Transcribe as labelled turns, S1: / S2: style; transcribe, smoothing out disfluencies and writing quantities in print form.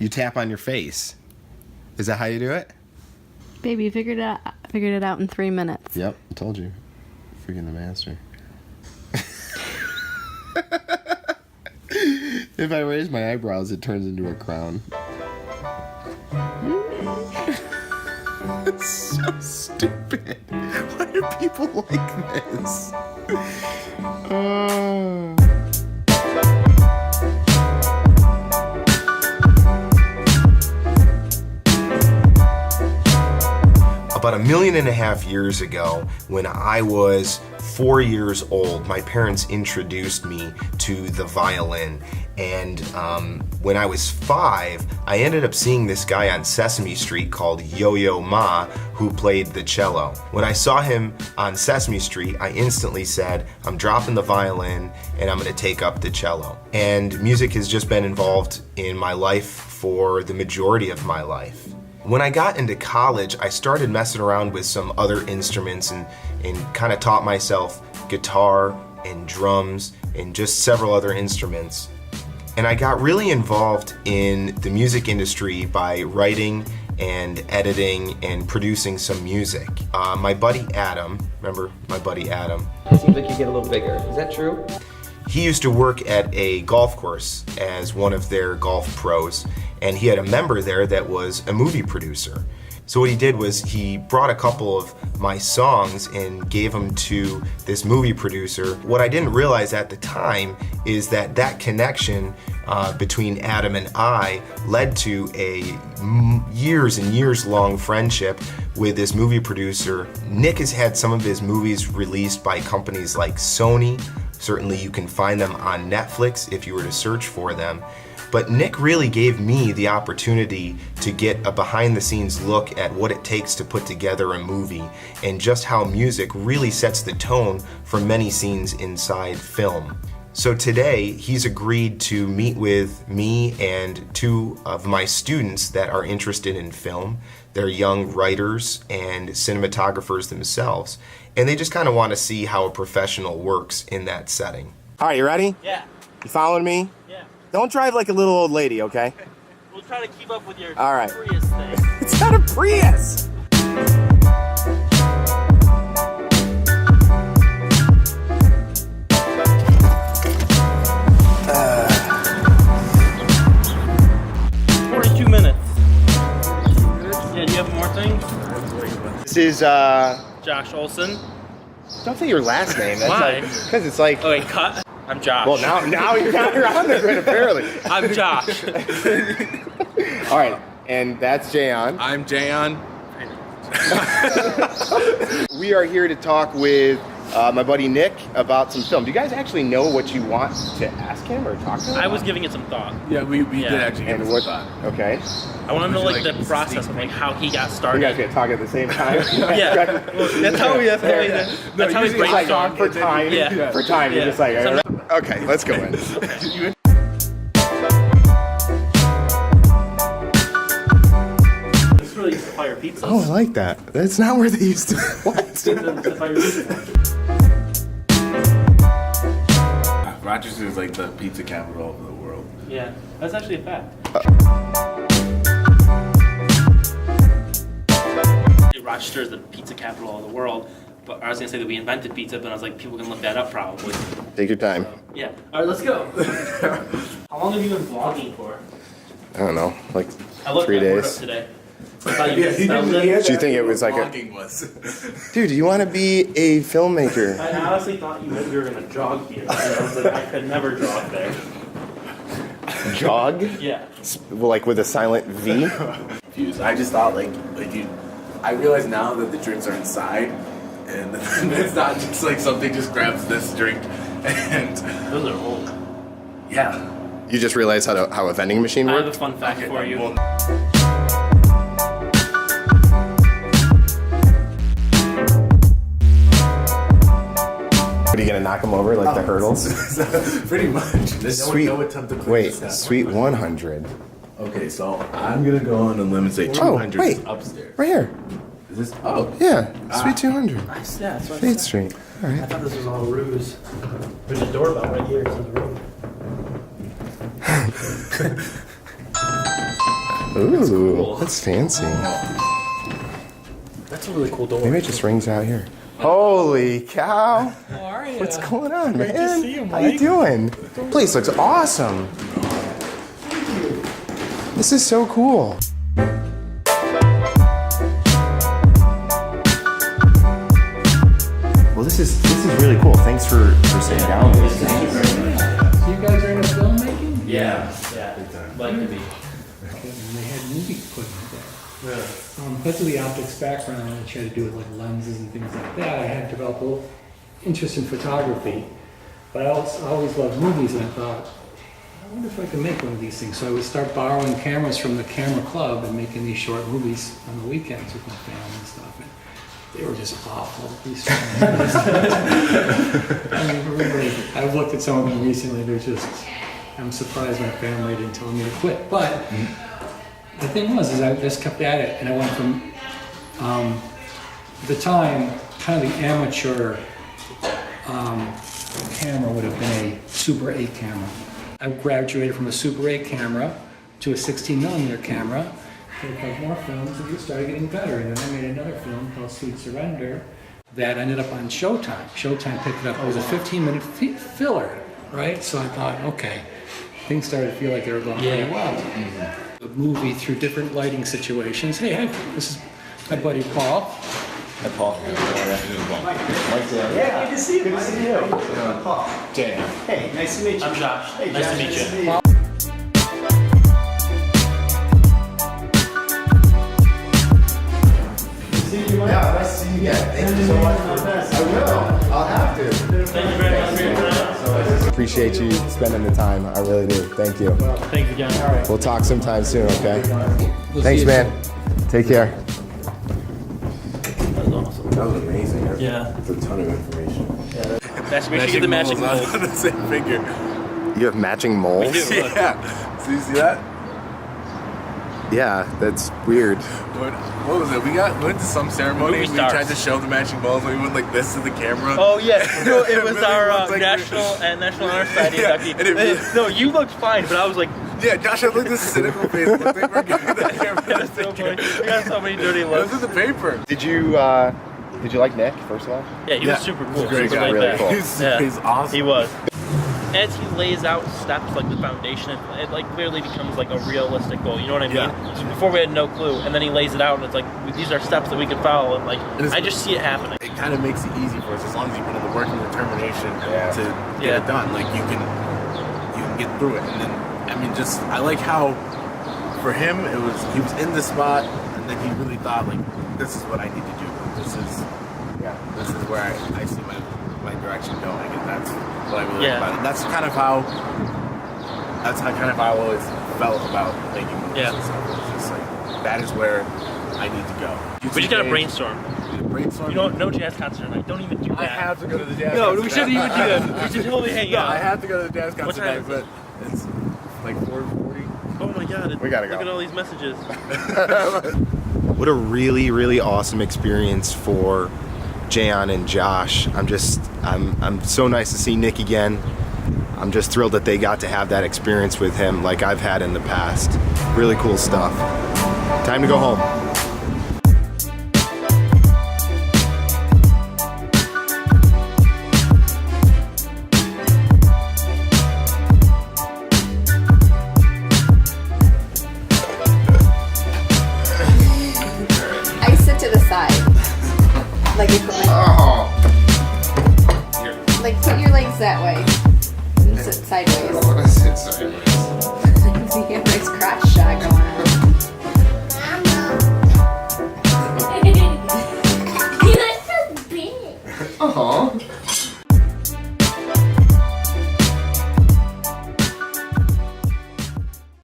S1: You tap on your face. Is that how you do it?
S2: Baby, you figured it out in 3 minutes.
S1: Yep, I told you. Freaking the master. If I raise my eyebrows, it turns into a crown. It's so stupid. Why are people like this? About 1.5 million years ago, when I was 4 years old, my parents introduced me to the violin. And when I was 5, I ended up seeing this guy on Sesame Street called Yo-Yo Ma, who played the cello. When I saw him on Sesame Street, I instantly said, I'm dropping the violin and I'm gonna take up the cello. And music has just been involved in my life for the majority of my life. When I got into college, I started messing around with some other instruments and kind of taught myself guitar and drums and just several other instruments. And I got really involved in the music industry by writing and editing and producing some music. My buddy Adam, remember my buddy Adam?
S3: It seems like you get a little bigger. Is that true?
S1: He used to work at a golf course as one of their golf pros, and he had a member there that was a movie producer. So what he did was he brought a couple of my songs and gave them to this movie producer. What I didn't realize at the time is that that connection between Adam and I led to a years and years long friendship with this movie producer. Nick has had some of his movies released by companies like Sony. Certainly you can find them on Netflix if you were to search for them. But Nick really gave me the opportunity to get a behind-the-scenes look at what it takes to put together a movie and just how music really sets the tone for many scenes inside film. So today, he's agreed to meet with me and 2 of my students that are interested in film. They're young writers and cinematographers themselves, and they just kind of want to see how a professional works in that setting. All right, you ready?
S4: Yeah.
S1: You following me?
S4: Yeah.
S1: Don't drive like a little old lady, okay?
S4: We'll try to keep up with your
S1: All right.
S4: Prius thing.
S1: It's not a Prius! This is,
S4: Josh Olson.
S1: don't say your last name. That's
S4: Why?
S1: Because it's like...
S4: Oh wait, cut. I'm Josh.
S1: Well, now you're on the grid, apparently.
S4: I'm Josh.
S1: All right, and that's Jayon.
S5: I'm Jayon.
S1: We are here to talk with my buddy Nick about some film. Do you guys actually know what you want to ask him or talk to him
S4: I
S1: about?
S4: was giving it some thought.
S5: Yeah, we did actually give
S1: And
S5: it
S1: what?
S5: some thought.
S1: Okay.
S4: I want to know
S5: Would
S4: like
S5: you
S4: the
S5: like
S4: process of like how he got started.
S1: You guys gonna talk at the same time?
S4: Yeah. That's how we
S5: usually it's like
S4: brainstorm.
S1: For time.
S4: Yeah.
S1: For time. You're
S4: Yeah.
S1: just like,
S4: So-
S1: okay, let's go in.
S4: It's really used to fire pizzas.
S1: Oh, I like that. That's not where they used to. What?
S4: To fire pizzas.
S5: Rochester is like the pizza capital of the world.
S4: Yeah, that's actually a fact. Rochester is the pizza capital of the world, but I was gonna say that we invented pizza, but I was like, people can look that up probably.
S1: Take your time.
S4: Yeah. All right, let's go. How long have you been vlogging for?
S1: I don't know, like
S4: I looked
S1: 3
S4: that word up
S1: days.
S4: today. I thought you spelled it.
S1: Do you think it was like a... Dude, do you want to be a filmmaker?
S4: I honestly thought you meant you were gonna jog here. And I was like, I could never jog there.
S1: Jog?
S4: Yeah.
S1: Well, like with a silent V?
S5: Confused. I just thought like you. I realize now that the drinks are inside, and it's not just like something just grabs this drink, and
S4: Those are old.
S5: yeah.
S1: You just realized how a vending machine
S4: I have
S1: worked?
S4: a fun fact for you.
S5: Well,
S1: What, are you gonna knock them over like the hurdles?
S5: pretty much.
S1: Sweet.
S5: No attempt to clean
S1: Wait,
S5: this up.
S1: sweet 100.
S5: Okay, so I'm gonna go on a limb and say 200
S1: wait.
S5: is upstairs.
S1: Right here.
S5: Is this? Oh,
S1: Yeah, sweet 200.
S4: Yeah, that's what I
S1: State
S4: said.
S1: Street. All
S4: I
S1: right.
S4: thought this was all a ruse. There's a doorbell right here. It says room.
S1: Ooh,
S4: cool.
S1: that's fancy.
S4: That's a really cool door.
S1: Maybe it just rings out here. Holy cow!
S6: How are you?
S1: What's going on,
S6: Great to
S1: man?
S6: see you,
S1: How you
S6: Mike.
S1: doing? Place looks awesome. This is so cool. Well, this is really cool. Thanks for sitting down with us.
S6: So you guys are into filmmaking?
S4: Yeah. Like to be.
S6: Okay, and they had movie equipment there.
S4: Really?
S6: Because of the optics background, I tried to do it like lenses and things like that. I had developed a little interest in photography, but I always loved movies, and I thought, I wonder if I could make one of these things. So I would start borrowing cameras from the camera club and making these short movies on the weekends with my family and stuff. And they were just awful. These I mean, really, I've looked at some of them recently. They're just, I'm surprised my family didn't tell me to quit. But the thing was, is I just kept at it, and I went from, at the time, kind of the amateur camera would have been a Super 8 camera. I graduated from a Super 8 camera to a 16mm camera. Took out more films, and it started getting better. And then I made another film called Sweet Surrender that ended up on Showtime. Showtime picked it up. It was a 15-minute filler, right? So I thought, okay, things started to feel like they were going pretty well. The movie through different lighting situations. Hey, this is my buddy Paul.
S1: Hi, Paul.
S7: Yeah, good to see you. Good to see you. Paul.
S1: Jayon.
S7: Hey, nice to meet you.
S4: I'm Josh.
S7: Hey,
S4: Nice
S7: Josh,
S4: to meet you.
S1: Yeah, nice to see you again. Thank you so much. I will. I'll have to.
S4: Thank you very much for your time.
S1: Appreciate you spending the time. I really do. Thank you.
S4: Thanks again. All right.
S1: We'll talk sometime soon, okay?
S6: We'll
S1: Thanks,
S6: see you
S1: man. Take care.
S4: That was awesome.
S5: That was amazing.
S4: Yeah.
S5: It's a ton of information.
S4: Make sure you get the magic
S5: moles
S4: mold.
S5: on the same figure.
S1: You have matching moles?
S4: do.
S5: Yeah. So you see that?
S1: Yeah, that's weird.
S5: What was it? We went to some ceremony.
S4: Movie
S5: We
S4: stars.
S5: tried to show the matching balls. And we went like this to the camera.
S8: Oh yeah, no, it was
S5: Really
S8: our
S5: looks like
S8: National Honor Society
S5: Yeah,
S8: inductee.
S5: and it really-
S8: No, you looked fine, but I was like,
S5: Yeah, Josh had like this cynical face. Looked like we're giving the camera.
S8: that's so funny. I got so many dirty
S5: It was
S8: looks.
S5: in the paper.
S1: Did you like Nick, first of all?
S8: Yeah, he was super cool.
S5: He's a great
S8: super
S5: guy.
S8: laid
S1: Really
S8: back.
S1: cool.
S5: He's awesome.
S8: He was. As he lays out steps like the foundation, it like clearly becomes like a realistic goal. You know what I mean?
S5: Yeah.
S8: So before we had no clue, and then he lays it out, and it's like these are steps that we can follow, and like I just see it happening.
S5: It kind of makes it easy for us as long as you put in the work and determination to get
S8: Yeah.
S5: it done. Like you can get through it. And then I mean, just I like how for him he was in the spot, and then he really thought like this is what I need to do. This is where I see my direction going, and that's what I really like about it. And that's kind of how I always felt about making movies
S8: Yeah.
S5: and stuff. It's just like that is where I need to go.
S8: We just gotta brainstorm.
S5: Brainstorm.
S8: You know, no jazz concert tonight. Don't even do that.
S5: I have to go to the jazz
S8: No,
S5: concert.
S8: we shouldn't even do that. We should totally hang
S5: No,
S8: out.
S5: I have to go to the jazz
S8: What
S5: concert
S8: time
S5: tonight,
S8: is
S5: but it's like 4:40.
S8: Oh my god.
S1: We gotta go.
S8: Look at all these messages.
S1: What a really, really awesome experience for Jayon and Josh. I'm so nice to see Nick again. I'm just thrilled that they got to have that experience with him like I've had in the past. Really cool stuff. Time to go home.
S9: I sit to the side. Like you put like put your legs that way. And sit sideways.
S1: I want to sit sideways.